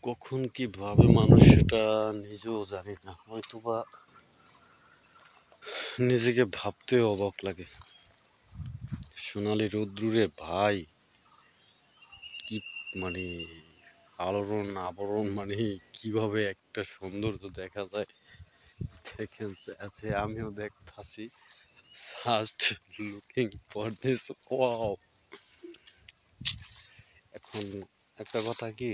কখন কি ভাবে মানুষ সেটা নিজেও জানি না, হয়তোবা নিজেকে ভাবতে অবাক লাগে। সোনালী রৌদ্রুরে ভাই, কি মানে আলোড়ন আবরণ, মানে কিভাবে একটা সৌন্দর্য দেখা যায় দেখেন। আছে আমিও দেখতাছি, just looking for this wow. এখন একটা কথা কি,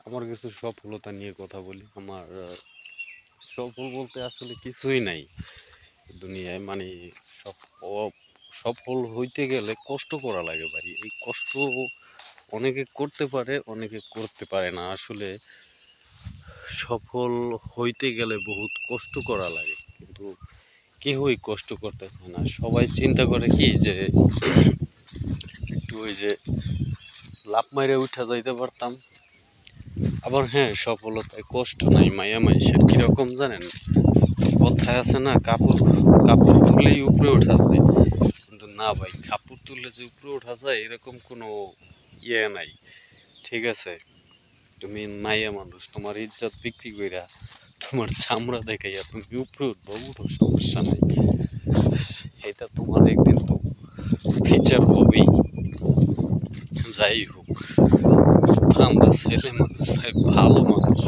আমার কিছু সফলতা নিয়ে কথা বলি। আমার সফল বলতে আসলে কিছুই নাই দুনিয়ায়, মানে সফল হইতে গেলে কষ্ট করা লাগে ভাই। এই কষ্ট অনেকে করতে পারে, অনেকে করতে পারে না। আসলে সফল হইতে গেলে বহুত কষ্ট করা লাগে, কিন্তু কেউই কষ্ট করতে চায় না। সবাই চিন্তা করে কি যে একটু ওই যে লাফ মাইরে উঠা যাইতে পারতাম। আবার হ্যাঁ, সফলতায় কষ্ট নাই মায়া মাইসের। কিরকম জানেন, কথায় আছে না, কাপড় কাপড় তুললেই উপরে ওঠা যায়, কিন্তু না ভাই, কাপড় তুললে যে উপরে ওঠা যায় এরকম কোনো ইয়ে নাই। ঠিক আছে, তুমি মাইয়া মানুষ, তোমার ইজ্জত বিক্রি কইরা তোমার চামড়া দেখাইয়া তুমি উপরে উঠবো, উঠো, সমস্যা নাই। এটা তোমার একদিন তো ফিচার হবেই। যাই হোক, আমরা ছেলে মানুষ ভাই, ভালো মানুষ,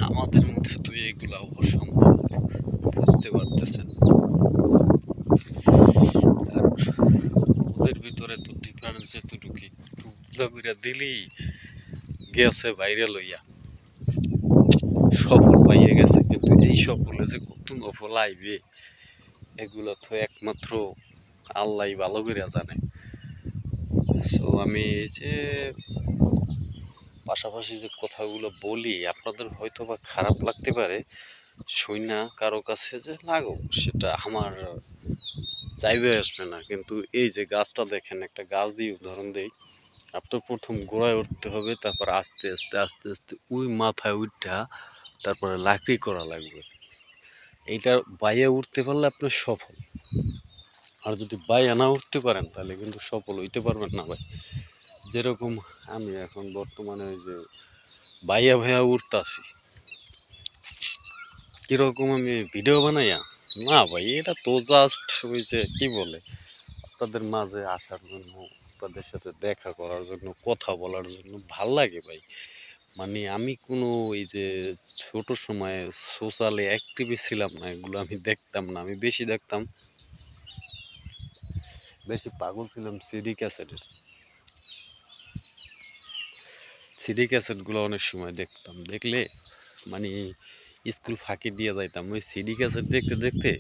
আমাদের মধ্যে তো এগুলা অসম্ভব, বুঝতে পারতেছেন। আর ওদের ভিতরে তো ডিফারেন্স এতটুকু, টুকলা কইরা দিলেই গেছে বাইরে লইয়া, সফল পাইয়ে গেছে। কিন্তু এই সফলে যে কত নফল আইবে এগুলো তো একমাত্র আল্লাহ ভালো করে জানে। সো আমি এই যে পাশাপাশি যে কথাগুলো বলি, আপনাদের হয়তো বা খারাপ লাগতে পারে শুইনা, কারো কাছে যে লাগুক সেটা আমার চাইবে আসবে না। কিন্তু এই যে গাছটা দেখেন, একটা গাছ দিয়ে উদাহরণ দেই। আপনার প্রথম গোড়ায় উঠতে হবে, তারপর আস্তে আস্তে আস্তে আস্তে ওই মাথায় উঠা তারপরে লাকড়ি করা লাগবে। এইটা বাইয়ে উঠতে পারলে আপনি সফল। আর যদি বাইয়া না উঠতে পারেন তাহলে কিন্তু সফল হইতে পারবেন না ভাই। যেরকম আমি এখন বর্তমানে ওই যে বাইয়া ভাইয়া উঠতাছি, কিরকম আমি ভিডিও বানাইয়া, না ভাই, এটা তো জাস্ট ওই যে কি বলে, আপনাদের মাঝে আসার জন্য, আপনাদের সাথে দেখা করার জন্য, কথা বলার জন্য ভাল লাগে ভাই। মানে আমি কোনো এই যে ছোট সময়ে সোশ্যালি অ্যাক্টিভই ছিলাম না, এগুলো আমি দেখতাম না। আমি বেশি দেখতাম, বেশি পাগল ছিলাম সিডি ক্যাসেটগুলো অনেক সময় দেখতাম। দেখলে মানে স্কুল ফাঁকি দিয়ে যাইতাম ওই সিডি ক্যাসেট দেখতে দেখতে।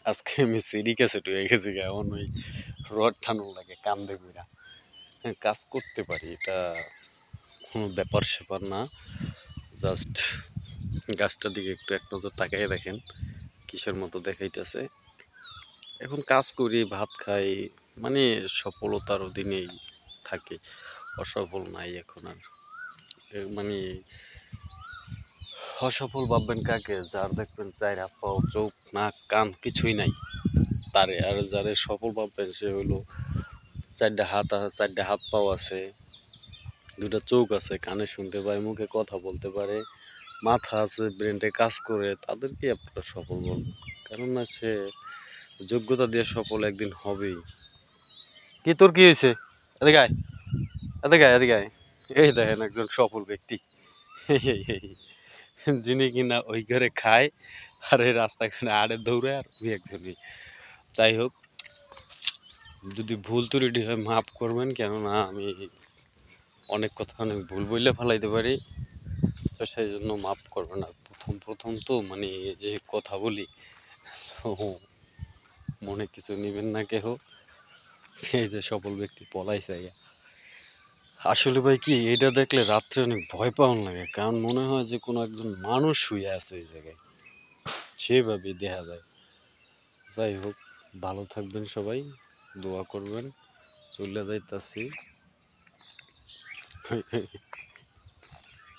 আজকে আমি সিডি ক্যাসেট হয়ে গেছি, এমন ওই রড টানো লাগে কান্দে কইরা। হ্যাঁ, কাজ করতে পারি, এটা কোনো ব্যাপার স্যাপার না। জাস্ট গাছটার দিকে একটু এক নজর তাকাই দেখেন কিসের মতো দেখাইতেছে। এখন কাজ করি, ভাত খাই, মানে সফলতার অধীনেই থাকি, অসফল নাই এখন আর। মানে অসফল ভাববেন কাকে, যার দেখবেন চার হাত পাও, চোখ নাক কান কিছুই নাই তারে। আর যারে সফল ভাববেন সে হইলো চারটা হাত আছে, চারটা হাত পাও আছে, দুটা চোখ আছে, কানে শুনতে পায়, মুখে কথা বলতে পারে, মাথা আছে, ব্রেনটে কাজ করে, তাদেরকে আপনারা সফল বলবেন। কেননা সে যোগ্যতা দিয়ে সফল একদিন হবেই। কি তোর কি হয়েছে, এদিকে আয়, এদিকে আয়, এদিকে আয়। এই দেখেন একজন সফল ব্যক্তি, যিনি কিনা ওই ঘরে খায় আর এই রাস্তাঘাটে আড়ে দৌড়ায়, আর ওই একজনই। যাই হোক, যদি ভুল ত্রুটি হয় মাফ করবেন, কেননা আমি অনেক কথা অনেক ভুল বললে ফেলাইতে পারি, তো সেই জন্য মাফ করবেন। আর প্রথম প্রথম তো মানে যে কথা বলি, তো মনে কিছু নেবেন না কেহ। এই যে সফল ব্যক্তি পলাইছে, আসলে ভাই কি, এটা দেখলে রাত্রে অনেক ভয় পাওয়ার লাগে, কারণ মনে হয় যে কোনো একজন মানুষ শুয়ে আছে এই জায়গায়, সেভাবে দেখা যায়। যাই হোক, ভালো থাকবেন সবাই, দোয়া করবেন। চলে যাইতাছি।